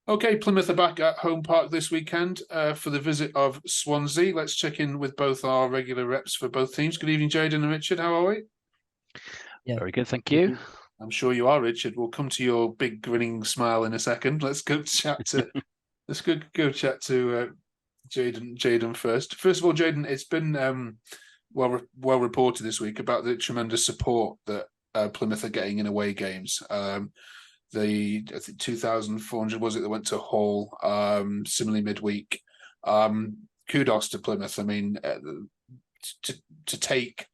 Okay, Plymouth are back at home park this weekend for the visit of Swansea. Let's check in with both our regular reps for both teams. Good evening, Jaden and Richard. How are we? Yeah. Very good, thank you. I'm sure you are, Richard. We'll come to your big grinning smile in a second. Let's go chat to Jaden first. First of all, Jaden, it's been well reported this week about the tremendous support that Plymouth are getting in away games. I think 2,400 was it that went to Hull, similarly midweek. Kudos to Plymouth. I mean, to take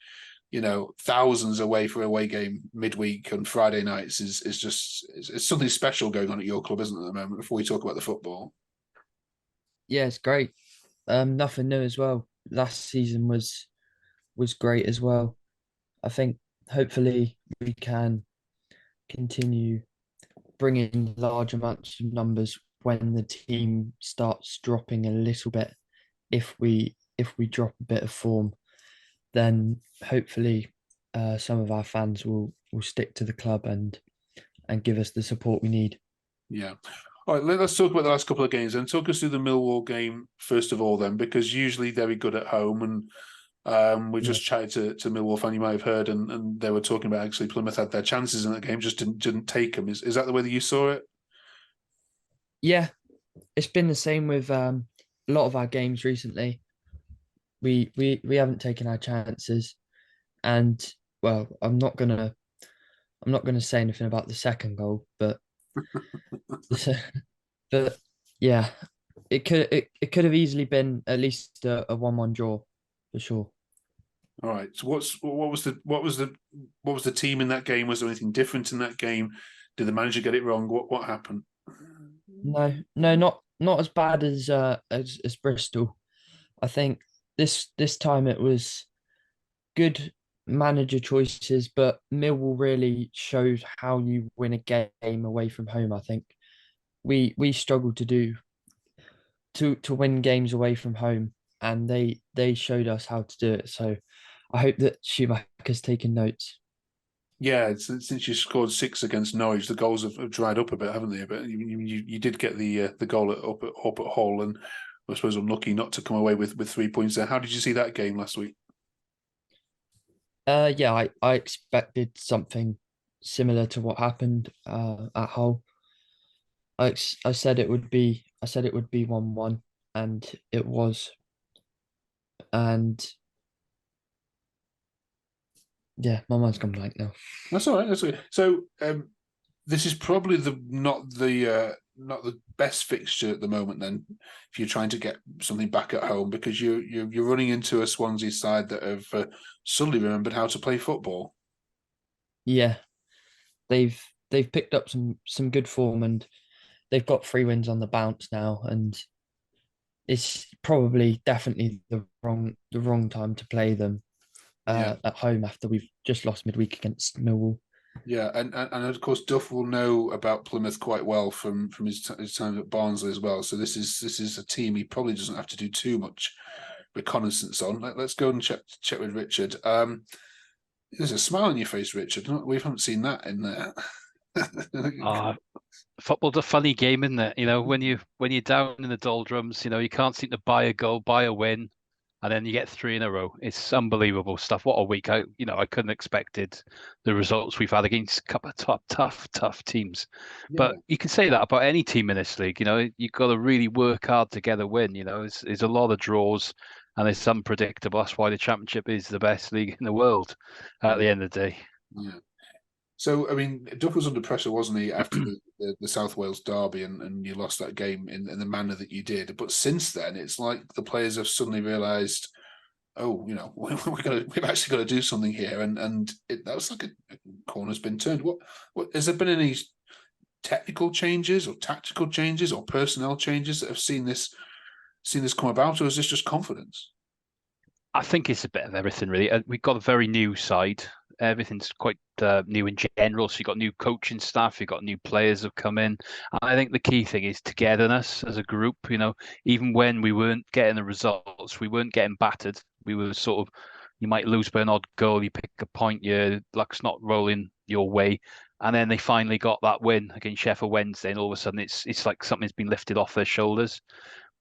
thousands away for away game midweek on Friday nights is just it's something special going on at your club, isn't it, at the moment? Before we talk about the football, Yeah, it's great. Nothing new as well. Last season was great as well. I think hopefully we can continue bringing large amounts of numbers when the team starts dropping a little bit. If we drop a bit of form, then hopefully some of our fans will stick to the club and give us the support we need. yeah. All right, let's talk about the last couple of games and talk us through the Millwall game first of all, then, because usually very good at home. And we just chatted to Millwall fan, you might have heard, and they were talking about actually Plymouth had their chances in that game, just didn't take them. Is that the way that you saw it? Yeah, it's been the same with a lot of our games recently. We haven't taken our chances, and well, I'm not gonna say anything about the second goal, but but yeah, it could have easily been at least a 1-1 draw for sure. All right. So what was the team in that game? Was there anything different in that game? Did the manager get it wrong? What happened? No, not as bad as Bristol. I think this time it was good manager choices, but Millwall really showed how you win a game away from home. I think we struggled to win games away from home, and they showed us how to do it. So I hope that Schumacher's taken notes. Yeah, since you scored 6 against Norwich, the goals have dried up a bit, haven't they? But you did get the goal up at Hull, and I suppose unlucky not to come away with 3 points there. How did you see that game last week? Yeah, I expected something similar to what happened at Hull. I said it would be 1-1, and it was. And yeah, my mind's gone blank now. That's all right. That's okay. So this is probably not the best fixture at the moment. Then, if you're trying to get something back at home, because you're running into a Swansea side that have suddenly remembered how to play football. Yeah, they've picked up some good form, and they've got 3 wins on the bounce now, and it's probably definitely the wrong time to play them at home after we've just lost midweek against Millwall. Yeah, and of course Duff will know about Plymouth quite well from his time at Barnsley as well. So this is a team he probably doesn't have to do too much reconnaissance on. Let's go and check with Richard. There's a smile on your face, Richard. We haven't seen that in there. Football's a funny game, isn't it? When you're down in the doldrums, you can't seem to buy a goal, buy a win, and then you get 3 in a row. It's unbelievable stuff. What a week! I couldn't have expected the results we've had against a couple of tough teams. Yeah. But you can say that about any team in this league. You've got to really work hard to get a win. It's a lot of draws, and it's unpredictable. That's why the Championship is the best league in the world at the end of the day. Yeah. So, I mean, Duff was under pressure, wasn't he, after the South Wales derby, and you lost that game in the manner that you did. But since then, it's like the players have suddenly realised, oh, we've actually got to do something here, and that was like a corner's been turned. What has there been any technical changes or tactical changes or personnel changes that have seen this come about, or is this just confidence? I think it's a bit of everything, really. We've got a very new side. Everything's quite new in general. So you've got new coaching staff, you've got new players have come in. And I think the key thing is togetherness as a group. Even when we weren't getting the results, we weren't getting battered. We were sort of, you might lose by an odd goal, you pick a point, your luck's not rolling your way. And then they finally got that win against Sheffield Wednesday, and all of a sudden it's like something's been lifted off their shoulders.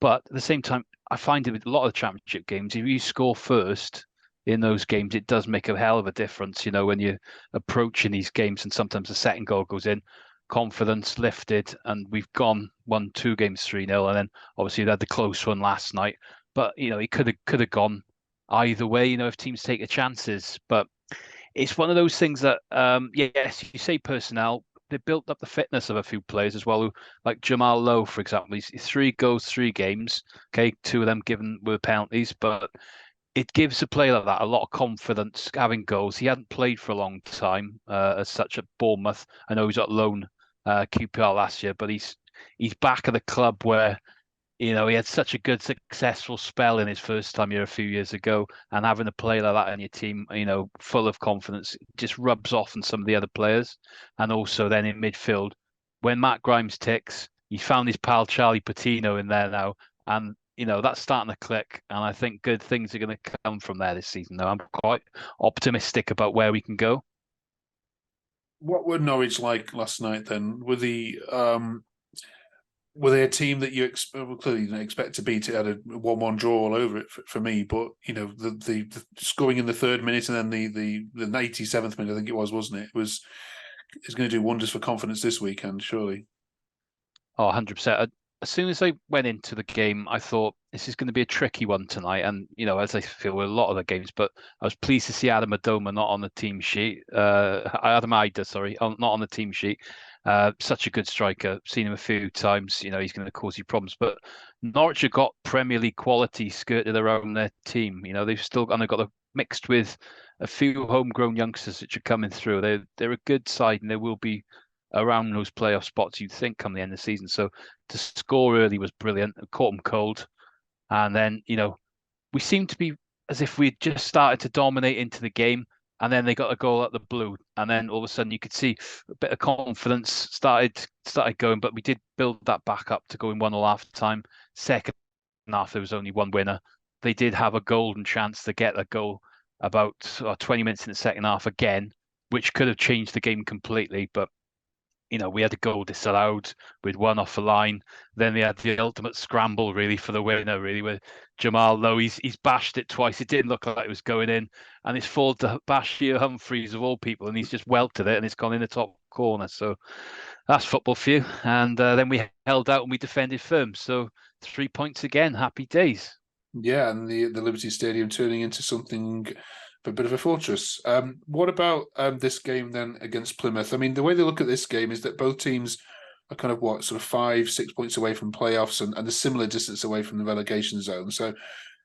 But at the same time, I find it with a lot of the championship games, if you score first in those games, it does make a hell of a difference. When you're approaching these games and sometimes the second goal goes in, confidence lifted, and we've won 2 games 3-0, and then obviously we had the close one last night. But it could have gone either way. If teams take the chances, but it's one of those things that yes, you say personnel. They built up the fitness of a few players as well, like Jamal Lowe, for example. He's 3 goals, 3 games. Okay, 2 of them given were penalties, but it gives a player like that a lot of confidence having goals. He hadn't played for a long time as such at Bournemouth. I know he was at loan QPR last year, but he's back at the club where he had such a good, successful spell in his first time here a few years ago, and having a player like that in your team, full of confidence, just rubs off on some of the other players. And also then in midfield, when Matt Grimes ticks, he found his pal Charlie Patino in there now, and that's starting to click. And I think good things are going to come from there this season. Now I'm quite optimistic about where we can go. What were Norwich like last night then? Were they a team that you clearly didn't expect to beat? It had a 1-1 draw all over it for me. But the scoring in the 3rd minute and then the 87th minute, I think it was, wasn't it? It's going to do wonders for confidence this weekend, surely. Oh, 100%. As soon as I went into the game, I thought this is going to be a tricky one tonight. And, as I feel with a lot of the games, but I was pleased to see Adam Adoma not on the team sheet. Adam Ida, sorry, not on the team sheet. Such a good striker. Seen him a few times. He's going to cause you problems. But Norwich have got Premier League quality skirted around their team. They've still got mixed with a few homegrown youngsters that are coming through. They're a good side, and they will be around those playoff spots, you'd think, come the end of the season. So to score early was brilliant. It caught them cold. And then, we seemed to be as if we'd just started to dominate into the game. And then they got a goal at the blue. And then all of a sudden you could see a bit of confidence started going. But we did build that back up to going 1-1 half time. Second half, there was only one winner. They did have a golden chance to get a goal about 20 minutes in the second half again, which could have changed the game completely. But we had a goal disallowed with one off the line. Then they had the ultimate scramble, really, for the winner, really, with Jamal Lowe. He's bashed it twice. It didn't look like it was going in. And it's fallen to Bashir Humphreys, of all people, and he's just welted it, and it's gone in the top corner. So that's football for you. And then we held out and we defended firm. So 3 points again. Happy days. Yeah, and the Liberty Stadium turning into something a bit of a fortress. What about this game then against Plymouth? I mean, the way they look at this game is that both teams are kind of sort of 5-6 points away from playoffs and a similar distance away from the relegation zone. So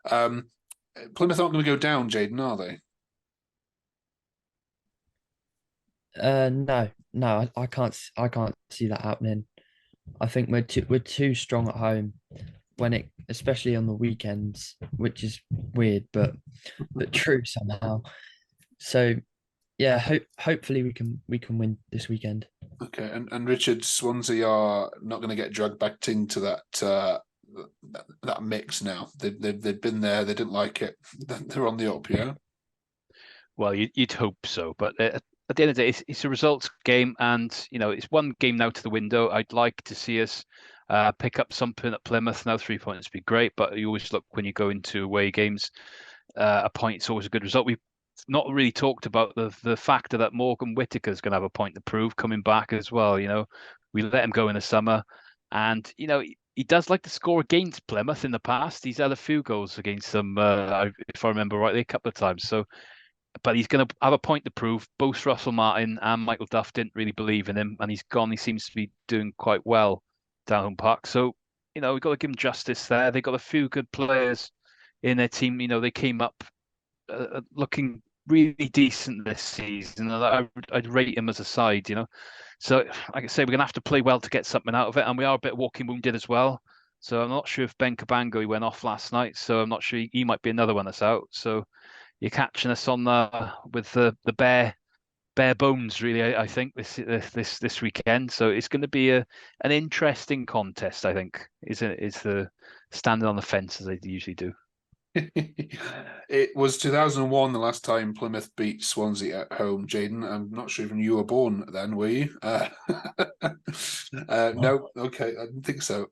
Plymouth aren't going to go down, Jaden, are they? No, I can't see that happening. I think we're too strong at home especially on the weekends, which is weird, but true somehow. So yeah, hopefully we can win this weekend. Okay, and Richard, Swansea are not going to get dragged back into that mix now. They've been there. They didn't like it. They're on the up, yeah. Well, you'd hope so, but at the end of the day, it's a results game, and it's one game now to the window. I'd like to see us pick up something at Plymouth. Now 3 points would be great, but you always look when you go into away games. A point's always a good result. We've not really talked about the factor that Morgan Whittaker's going to have a point to prove coming back as well. We let him go in the summer, and he does like to score against Plymouth in the past. He's had a few goals against them, if I remember rightly, a couple of times. So, but he's going to have a point to prove. Both Russell Martin and Michael Duff didn't really believe in him, and he's gone. He seems to be doing quite well down home park. So, we've got to give him justice there. They've got a few good players in their team. They came up looking really decent this season. I'd rate him as a side, So, like I say, we're going to have to play well to get something out of it. And we are a bit walking wounded as well. So I'm not sure if Ben Cabango, he went off last night. So I'm not sure he might be another one that's out. So you're catching us on with the bare bones, really, I think, this weekend. So it's going to be an interesting contest, I think, is the standing on the fence as they usually do. It was 2001 the last time Plymouth beat Swansea at home. Jaden, I'm not sure even you were born then, were you? No, okay, I didn't think so.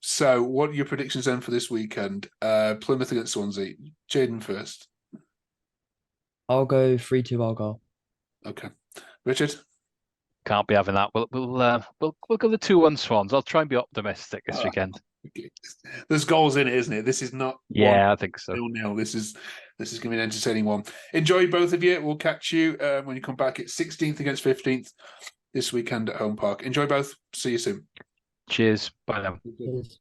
So, what are your predictions then for this weekend? Plymouth against Swansea. Jaden first. I'll go 3-2 Argyle. Okay, Richard. Can't be having that. We'll go the 2-1 Swans. I'll try and be optimistic this weekend. Okay. There's goals in it, isn't it? This is not Yeah, I think so. 0-0. This is going to be an entertaining one. Enjoy, both of you. We'll catch you when you come back. It's 16th against 15th this weekend at Home Park. Enjoy both. See you soon. Cheers. Bye now. Cheers.